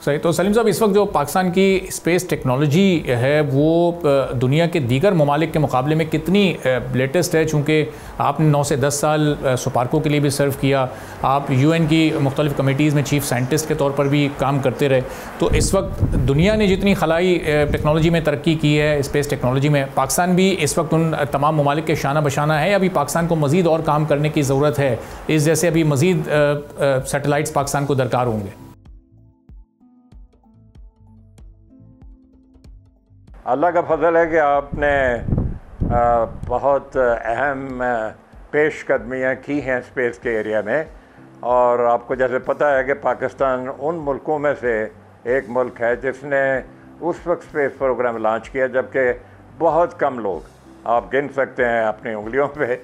सही। तो सलीम साहब, इस वक्त जो पाकिस्तान की स्पेस टेक्नोलॉजी है वो दुनिया के दीगर ममालिक के मुकाबले में कितनी लेटेस्ट है? चूँकि आपने 9 से 10 साल सुपार्को के लिए भी सर्व किया, आप UN की मुख्तलिफ़ कमेटीज़ में चीफ साइंटिस्ट के तौर पर भी काम करते रहे, तो इस वक्त दुनिया ने जितनी खलाई टेक्नोलॉजी में तरक्की की है, स्पेस टेक्नोलॉजी में, पाकिस्तान भी इस वक्त उन तमाम ममालिक के शाना बशाना है, या अभी पाकिस्तान को मज़ीद और काम करने की ज़रूरत है? इस जैसे अभी मज़ीद सैटेलाइट्स पाकिस्तान को दरकार होंगे? अल्लाह का फजल है कि आपने बहुत अहम पेशकदमियाँ की हैं स्पेस के एरिया में। और आपको जैसे पता है कि पाकिस्तान उन मुल्कों में से एक मुल्क है जिसने उस वक्त स्पेस प्रोग्राम लॉन्च किया जबकि बहुत कम लोग, आप गिन सकते हैं अपनी उंगलियों पे,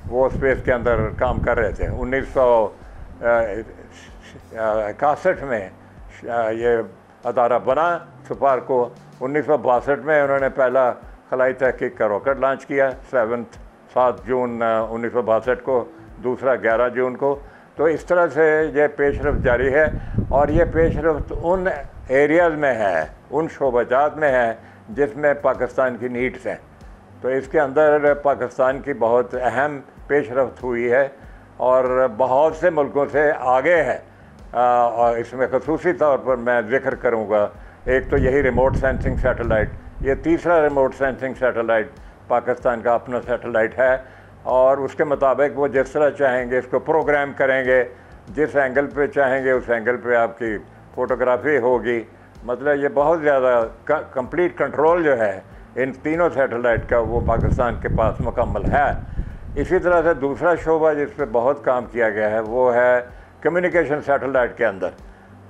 वो स्पेस के अंदर काम कर रहे थे। 1961 में ये अदारा बना सुपार्को। 1962 में उन्होंने पहला खलाई तहकीक का रॉकेट लॉन्च किया, 7 जून 1962 को, दूसरा 11 जून को। तो इस तरह से ये पेशरफ्त जारी है, और ये पेशरफ्त उन एरियाज़ में है, उन शोबाजात में है जिसमें पाकिस्तान की नीड्स हैं। तो इसके अंदर पाकिस्तान की बहुत अहम पेशरफ्त हुई है और बहुत से मुल्कों से आगे है। और इसमें खसूसी तौर पर मैं ज़िक्र करूँगा, एक तो यही रिमोट सेंसिंग सैटेलाइट, ये तीसरा रिमोट सेंसिंग सैटेलाइट पाकिस्तान का अपना सैटेलाइट है, और उसके मुताबिक वो जिस तरह चाहेंगे इसको प्रोग्राम करेंगे, जिस एंगल पे चाहेंगे उस एंगल पे आपकी फ़ोटोग्राफी होगी। मतलब ये बहुत ज़्यादा कंप्लीट कंट्रोल जो है इन तीनों सैटेलाइट का वो पाकिस्तान के पास मुकम्मल है। इसी तरह से दूसरा शोबा जिस पे बहुत काम किया गया है वो है कम्युनिकेशन सैटेलाइट के अंदर।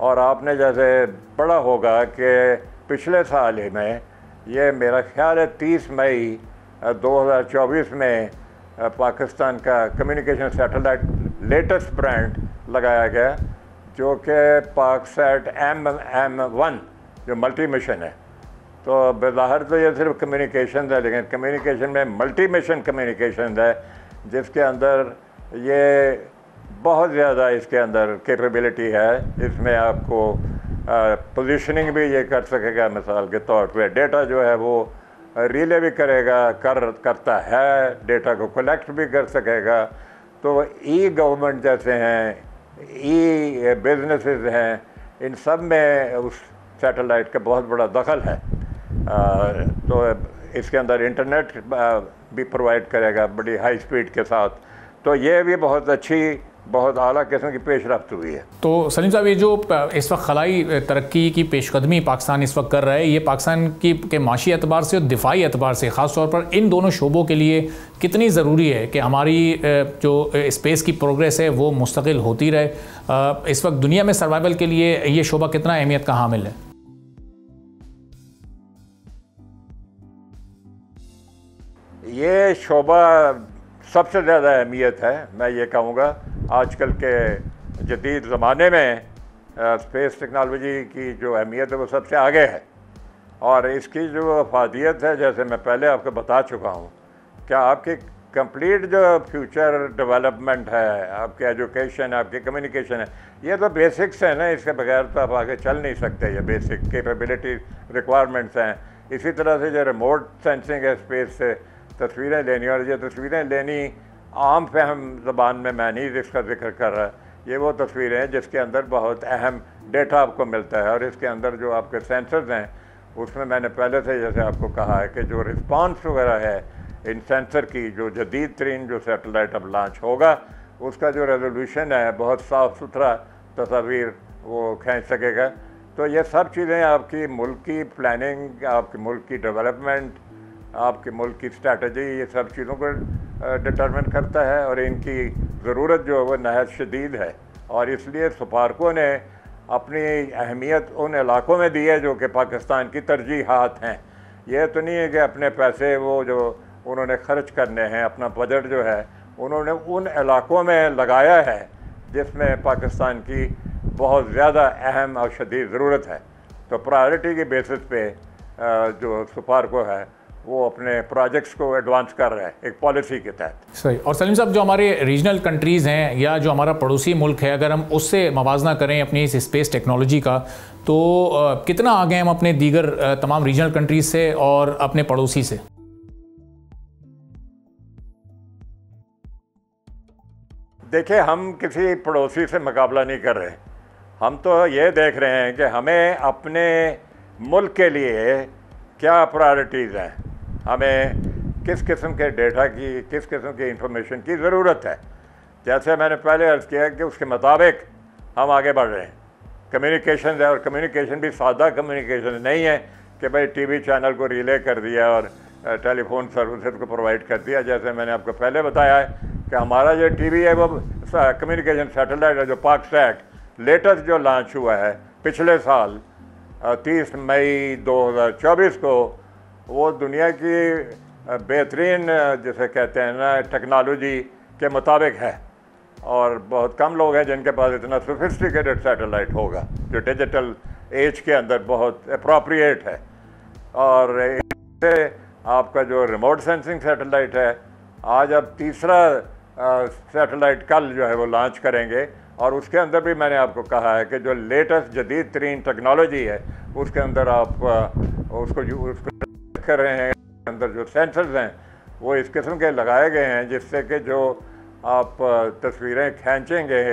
और आपने जैसे पढ़ा होगा कि पिछले साल ही में, ये मेरा ख्याल है 30 मई 2024 में पाकिस्तान का कम्युनिकेशन सैटेलाइट लेटेस्ट ब्रांड लगाया गया, जो कि पाकसैट M1 जो मल्टी मिशन है। तो बज़ाहिर तो ये सिर्फ कम्युनिकेशन है, लेकिन कम्युनिकेशन में मल्टी मिशन कम्युनिकेशन है, जिसके अंदर ये बहुत ज़्यादा इसके अंदर कैपेबिलिटी है। इसमें आपको पोजीशनिंग भी ये कर सकेगा, मिसाल के तौर पे डेटा जो है वो रिले भी करता है, डेटा को कलेक्ट भी कर सकेगा। तो ई गवर्नमेंट जैसे हैं, ई बिजनेसेस हैं, इन सब में उस सैटेलाइट का बहुत बड़ा दखल है। तो इसके अंदर इंटरनेट भी प्रोवाइड करेगा बड़ी हाई स्पीड के साथ। तो ये भी बहुत अच्छी, बहुत आला किस्म की पेशरफ्त हुई है। तो सलीम साहब, ये जो इस वक्त खलाई तरक्की की पेशकदमी पाकिस्तान इस वक्त कर रहा है, ये पाकिस्तान की के माशी एतबार से और दिफाई एतबार से, ख़ास तौर पर इन दोनों शोबों के लिए कितनी ज़रूरी है कि हमारी जो स्पेस की प्रोग्रेस है वो मुस्तकिल होती रहे? इस वक्त दुनिया में सर्वाइवल के लिए ये शोबा कितना अहमियत का हामिल है? ये शोबा सबसे ज़्यादा अहमियत है। मैं ये कहूँगा आजकल के जदीद ज़माने में स्पेस टेक्नोलॉजी की जो अहमियत है वो सबसे आगे है, और इसकी जो अफादियत है, जैसे मैं पहले आपको बता चुका हूँ, क्या आपकी कंप्लीट जो फ्यूचर डेवलपमेंट है, आपकी एजुकेशन, आपकी कम्युनिकेशन है, ये तो बेसिक्स है ना, इसके बगैर तो आप आगे चल नहीं सकते। ये बेसिक कैपेबिलिटी रिक्वायरमेंट्स हैं। इसी तरह से जो रिमोट सेंसिंग है, स्पेस से तस्वीरें लेनी, और ये तस्वीरें लेनी आम फहम ज़बान में मैं नहीं इसका जिक्र कर रहा, ये वो तस्वीरें हैं जिसके अंदर बहुत अहम डेटा आपको मिलता है। और इसके अंदर जो आपके सेंसर्स हैं, उसमें मैंने पहले से जैसे आपको कहा है कि जो रिस्पांस वगैरह है इन सेंसर की, जो जदीद तरीन जो सैटेलाइट अब लॉन्च होगा, उसका जो रेजोल्यूशन है बहुत साफ़ सुथरा तस्वीर वो खींच सकेगा। तो ये सब चीज़ें आपकी मुल्क की प्लानिंग, आपके मुल्क की डेवलपमेंट, आपके मुल्क की स्ट्रैटेजी, ये सब चीज़ों को डिटरमिन करता है, और इनकी ज़रूरत जो है वो नहायत शदीद है। और इसलिए सुपार्को ने अपनी अहमियत उन इलाकों में दी है जो कि पाकिस्तान की तरजीहात हैं। यह तो नहीं है कि अपने पैसे वो जो उन्होंने ख़र्च करने हैं, अपना बजट जो है उन्होंने उन इलाकों में लगाया है जिसमें पाकिस्तान की बहुत ज़्यादा अहम और शदीद ज़रूरत है। तो प्रायोरिटी की बेसिस पे जो सुपार्को है वो अपने प्रोजेक्ट्स को एडवांस कर रहा है एक पॉलिसी के तहत। सही। और सलीम साहब, जो हमारे रीजनल कंट्रीज़ हैं या जो हमारा पड़ोसी मुल्क है, अगर हम उससे मवाजना करें अपनी इस स्पेस टेक्नोलॉजी का, तो कितना आगे हम अपने दीगर तमाम रीजनल कंट्रीज़ से और अपने पड़ोसी से? देखिए, हम किसी पड़ोसी से मुकाबला नहीं कर रहे, हम तो ये देख रहे हैं कि हमें अपने मुल्क के लिए क्या प्रायोरिटीज़ हैं, हमें किस किस्म के डेटा की, किस किस्म की इंफॉर्मेशन की ज़रूरत है। जैसे मैंने पहले अर्ज़ किया कि उसके मुताबिक हम आगे बढ़ रहे हैं। कम्युनिकेशन है, और कम्युनिकेशन भी सादा कम्युनिकेशन नहीं है कि भाई टीवी चैनल को रिले कर दिया और टेलीफोन सर्विसेज को प्रोवाइड कर दिया। जैसे मैंने आपको पहले बताया है कि हमारा जो टीवी है वो कम्युनिकेशन सैटेलाइट है, जो पाकसैट लेटेस्ट जो लॉन्च हुआ है पिछले साल 30 मई 2024 को, वो दुनिया की बेहतरीन जिसे कहते हैं ना टेक्नोलॉजी के मुताबिक है। और बहुत कम लोग हैं जिनके पास इतना सोफिस्टिकेटेड सैटेलाइट होगा जो डिजिटल एज के अंदर बहुत अप्रोप्रिएट है। और इससे आपका जो रिमोट सेंसिंग सैटेलाइट है, आज अब तीसरा सैटेलाइट कल जो है वो लॉन्च करेंगे, और उसके अंदर भी मैंने आपको कहा है कि जो लेटेस्ट जदीद तरीन टेक्नोलॉजी है उसके अंदर आप उसको कर रहे हैं। अंदर जो सेंसर्स हैं वो इस किस्म के लगाए गए हैं जिससे कि जो आप तस्वीरें खींचेंगे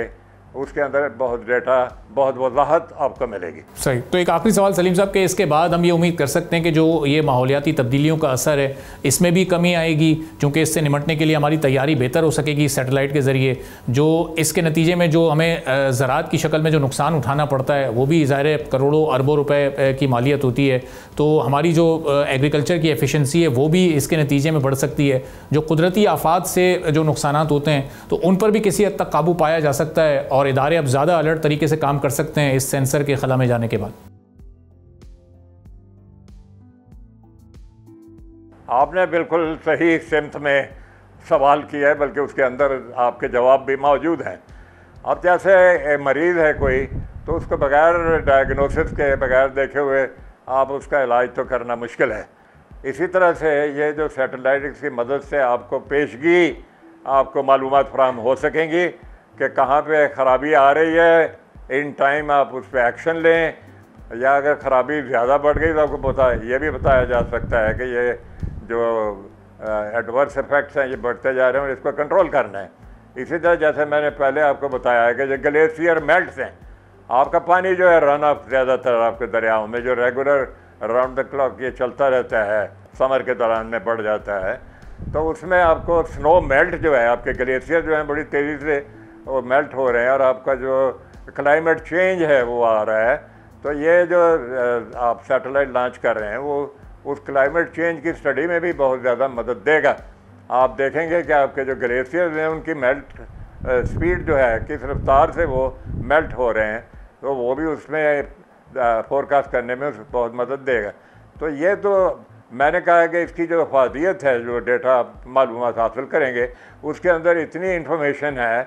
उसके अंदर बहुत डेटा, बहुत वजाहत आपको मिलेगी। सही। तो एक आखिरी सवाल सलीम साहब के, इसके बाद हम ये उम्मीद कर सकते हैं कि जो ये माहौलियाती तब्दीलियों का असर है इसमें भी कमी आएगी, क्योंकि इससे निमटने के लिए हमारी तैयारी बेहतर हो सकेगी सैटेलाइट के ज़रिए, जो इसके नतीजे में जो हमें ज़राअत की शक्ल में जो नुकसान उठाना पड़ता है वो भी ज़ाहिर है करोड़ों अरबों रुपए की मालियत होती है। तो हमारी जो एग्रीकल्चर की एफिशिएंसी है वो भी इसके नतीजे में बढ़ सकती है। जो कुदरती आफात से जो नुकसान होते हैं तो उन पर भी किसी हद तक काबू पाया जा सकता है, और इदारे अब ज़्यादा अलर्ट तरीके से काम कर सकते हैं इस सेंसर के खला में जाने के बाद। आपने बिल्कुल सही सिमत में सवाल किया है, बल्कि उसके अंदर आपके जवाब भी मौजूद हैं। अब जैसे मरीज़ है कोई, तो उसको बगैर डायग्नोसिस के, बगैर देखे हुए आप उसका इलाज तो करना मुश्किल है। इसी तरह से ये जो सैटेलाइट की मदद से आपको पेशगी, आपको मालूमात फराहम हो सकेंगी कि कहाँ पे ख़राबी आ रही है, इन टाइम आप उस पर एक्शन लें, या अगर ख़राबी ज़्यादा बढ़ गई तो आपको ये भी बताया जा सकता है कि ये जो एडवर्स इफ़ेक्ट्स हैं ये बढ़ते जा रहे हैं और इसको कंट्रोल करना है। इसी तरह जैसे मैंने पहले आपको बताया है कि जो ग्लेशियर मेल्ट्स हैं, आपका पानी जो है रन ऑफ ज़्यादातर आपके दरियाओं में जो रेगुलर राउंड द क्लॉक ये चलता रहता है, समर के दौरान में बढ़ जाता है, तो उसमें आपको स्नो मेल्ट जो है, आपके ग्लेशियर जो हैं बड़ी तेज़ी से वो मेल्ट हो रहे हैं, और आपका जो क्लाइमेट चेंज है वो आ रहा है। तो ये जो आप सैटेलाइट लॉन्च कर रहे हैं वो उस क्लाइमेट चेंज की स्टडी में भी बहुत ज़्यादा मदद देगा। आप देखेंगे कि आपके जो ग्लेशियर्स हैं उनकी मेल्ट स्पीड जो है, किस रफ्तार से वो मेल्ट हो रहे हैं, तो वो भी उसमें फोरकास्ट करने में बहुत मदद देगा। तो ये तो मैंने कहा कि इसकी जो अफादियत है, जो डेटा मालूमात हासिल करेंगे, उसके अंदर इतनी इन्फॉर्मेशन है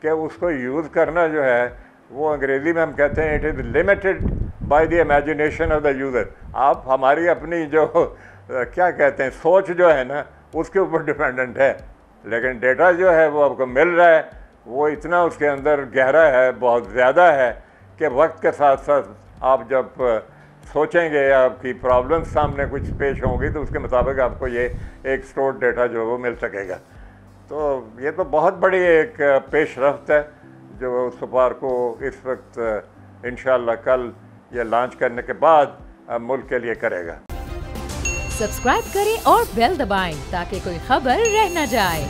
कि उसको यूज़ करना जो है वो अंग्रेज़ी में हम कहते हैं it is limited by the imagination of the user. आप हमारी अपनी जो क्या कहते हैं सोच जो है ना उसके ऊपर डिपेंडेंट है, लेकिन डेटा जो है वो आपको मिल रहा है, वो इतना उसके अंदर गहरा है, बहुत ज़्यादा है कि वक्त के साथ साथ आप जब सोचेंगे या आपकी प्रॉब्लम सामने कुछ पेश होंगी तो उसके मुताबिक आपको ये एक स्टोर्ड डेटा जो है वो मिल सकेगा। तो ये तो बहुत बड़ी एक पेशरफ्त है जो सुपार को इस वक्त इंशाअल्लाह कल ये लॉन्च करने के बाद मुल्क के लिए करेगा। सब्सक्राइब करें और बेल दबाएं ताकि कोई खबर रह न जाए।